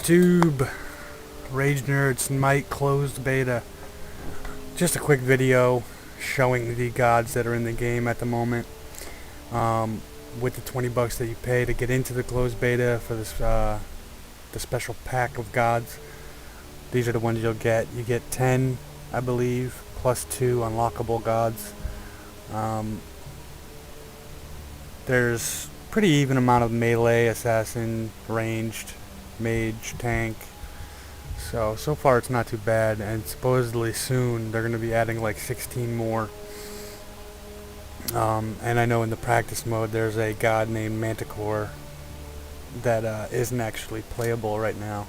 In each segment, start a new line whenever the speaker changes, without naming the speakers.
YouTube? Ragenerdhd Smite closed beta. Just a quick video showing the gods that are in the game at the moment. With the $20 that you pay to get into the closed beta for this the special pack of gods. These are the ones you'll get. You get 10, I believe, plus 2 unlockable gods. There's pretty even amount of melee, assassin, ranged, mage, tank. So far it's not too bad, and supposedly soon they're going to be adding like 16 more. And I know in the practice mode there's a god named Manticore that isn't actually playable right now.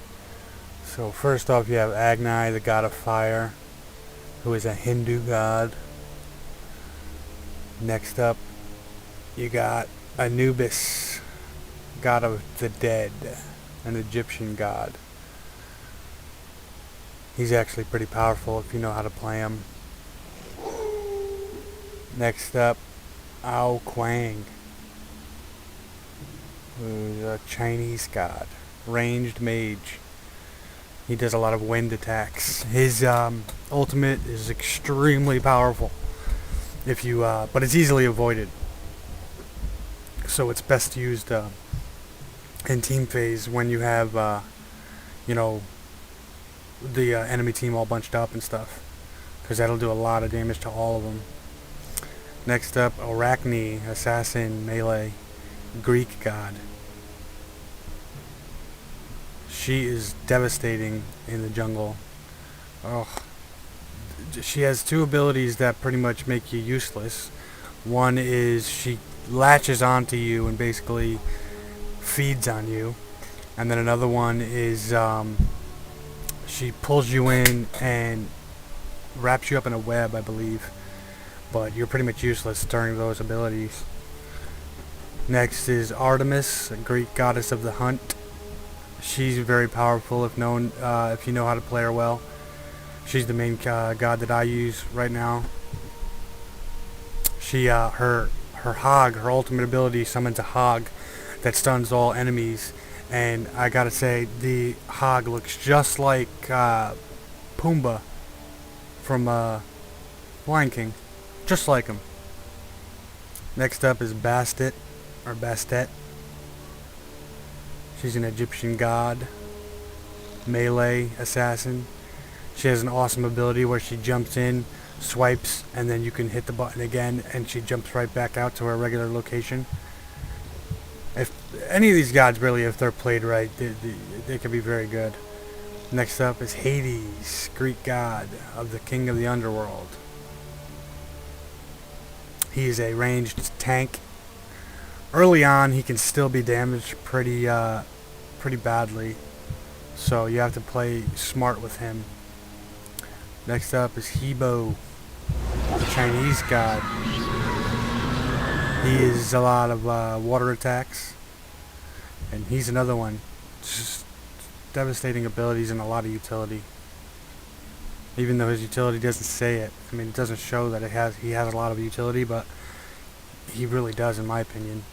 So first off you have Arachne, the god of fire, who is a Hindu god. Next up you got Anubis, god of the dead, an Egyptian god. He's actually pretty powerful if you know how to play him. Next up, Kwang, who's a Chinese god, ranged mage. He does a lot of wind attacks. His ultimate is extremely powerful, if you but it's easily avoided. So it's best used in team phase when you have you know, the enemy team all bunched up and stuff, because that'll do a lot of damage to all of them. Next up, Arachne, assassin, melee, Greek god. She is devastating in the jungle. Oh, she has two abilities that pretty much make you useless. One is she latches onto you and basically feeds on you, and then another one is she pulls you in and wraps you up in a web, I believe, but you're pretty much useless during those abilities. Next is Artemis, a Greek goddess of the hunt. She's very powerful if you know how to play her well. She's the main god that I use right now. She her hog, her ultimate ability, summons a hog that stuns all enemies. And I gotta say, the hog looks just like Pumbaa from Lion King. Just like him. Next up is Bastet, or Bastet. She's an Egyptian god, melee assassin. She has an awesome ability where she jumps in, swipes, and then you can hit the button again, and she jumps right back out to her regular location. If any of these gods, really, if they're played right, they can be very good. Next up is Hades, Greek god of the king of the Underworld. He is a ranged tank. Early on, he can still be damaged pretty badly, so you have to play smart with him. Next up is Hebo, the Chinese god. He is a lot of water attacks, and he's another one. Just devastating abilities and a lot of utility. Even though his utility doesn't say it. I mean, it doesn't show that he has a lot of utility, but he really does, in my opinion.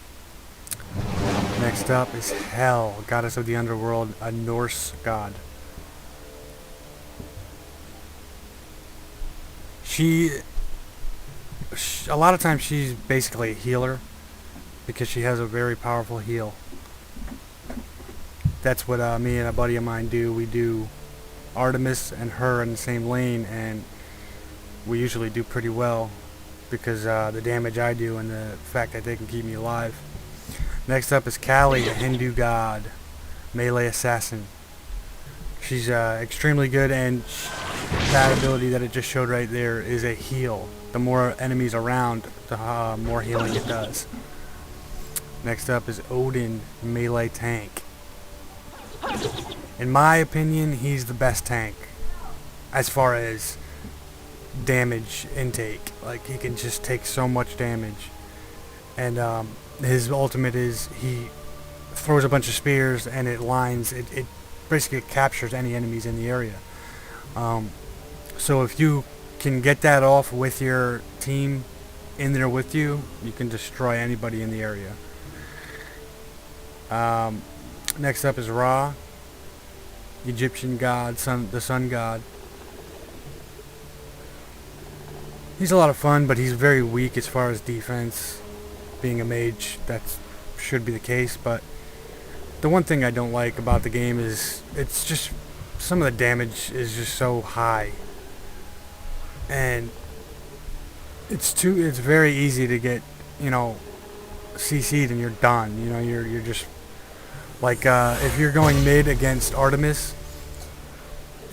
Next up is Hel, goddess of the underworld, a Norse god. A lot of times she's basically a healer, because she has a very powerful heal. That's what me and a buddy of mine do. We do Artemis and her in the same lane, and we usually do pretty well because the damage I do and the fact that they can keep me alive. Next up is Kali, a Hindu god, melee assassin. She's extremely good, and that ability that it just showed right there is a heal. The more enemies around, the more healing it does. Next up is Odin, melee tank. In my opinion, he's the best tank as far as damage intake. Like, he can just take so much damage. And his ultimate is he throws a bunch of spears and it basically captures any enemies in the area. So if you can get that off with your team in there with you, you can destroy anybody in the area. Next up is Ra. Egyptian god, the sun god. He's a lot of fun, but he's very weak as far as defense. Being a mage, that should be the case, but the one thing I don't like about the game is it's just some of the damage is just so high, and it's very easy to get, you know, CC'd and you're done. You know, you're just like, if you're going mid against Artemis,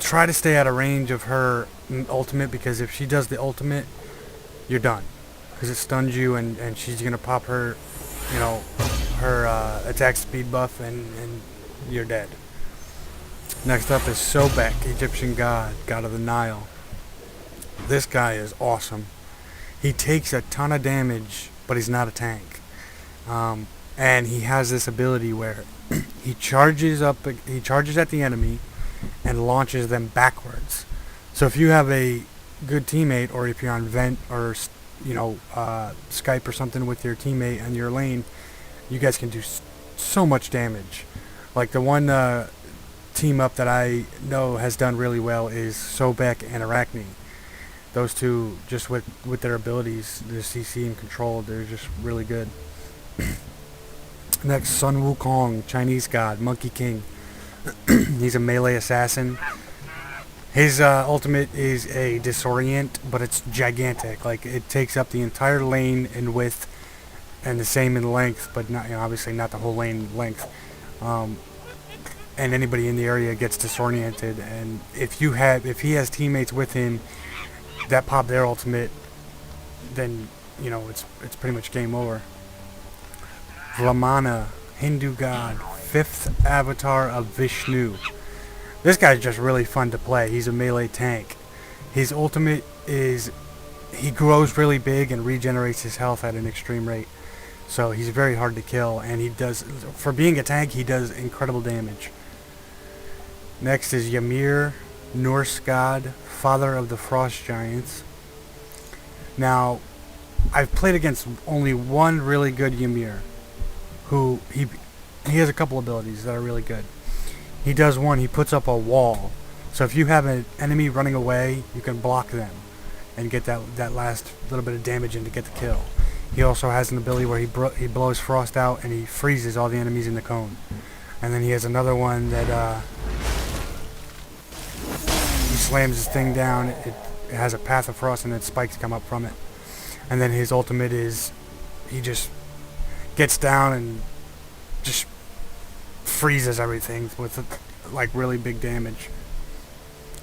try to stay out of range of her ultimate, because if she does the ultimate, you're done, because it stuns you, and she's gonna pop her, you know, her attack speed buff, and you're dead. Next up is Sobek, Egyptian god of the Nile. This guy is awesome. He takes a ton of damage, but he's not a tank. And he has this ability where he charges at the enemy and launches them backwards. So if you have a good teammate, or if you're on vent, or you know, Skype or something with your teammate on your lane, you guys can do so much damage. Like the one team up that I know has done really well is Sobek and Arachne. Those two, just with their abilities, their CC and control, they're just really good. Next, Sun Wukong, Chinese god, Monkey King. He's a melee assassin. His ultimate is a disorient, but it's gigantic. Like, it takes up the entire lane in width and the same in length, but not, you know, obviously not the whole lane length. And anybody in the area gets disoriented. And if he has teammates with him that pop their ultimate, then, you know, it's pretty much game over. Vamana, Hindu god, 5th avatar of Vishnu. This guy's just really fun to play. He's a melee tank. His ultimate is he grows really big and regenerates his health at an extreme rate. So he's very hard to kill, and he does, for being a tank, he does incredible damage. Next is Yamir, Norse god, father of the frost giants. Now, I've played against only one really good Yamir, who he has a couple abilities that are really good. He does one, he puts up a wall. So if you have an enemy running away, you can block them and get that last little bit of damage in to get the kill. He also has an ability where he blows frost out and he freezes all the enemies in the cone. And then he has another one that he slams his thing down. It has a path of frost and then spikes come up from it. And then his ultimate is he just gets down and just freezes everything with like really big damage.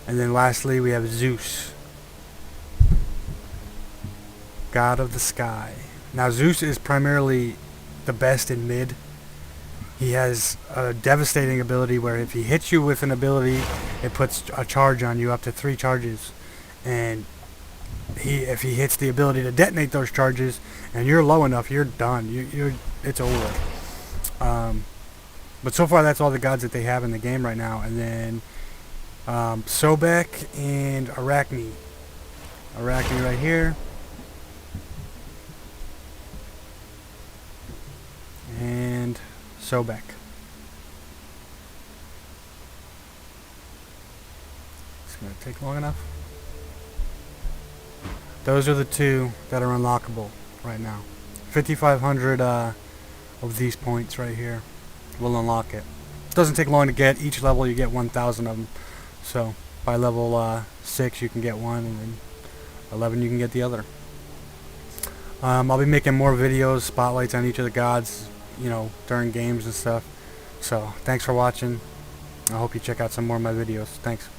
And then lastly we have Zeus, god of the sky. Now Zeus is primarily the best in mid. He has a devastating ability where if he hits you with an ability, it puts a charge on you, up to 3 charges. And if he hits the ability to detonate those charges and you're low enough, you're done. It's over. But so far that's all the gods that they have in the game right now. And then Sobek and Arachne. Arachne right here. And Sobek. It's going to take long enough. Those are the 2 that are unlockable right now. 5,500 of these points right here will unlock it. It doesn't take long to get. Each level you get 1,000 of them. So by level 6 you can get one, and then 11 you can get the other. I'll be making more videos, spotlights on each of the gods, you know, during games and stuff. So thanks for watching. I hope you check out some more of my videos. Thanks.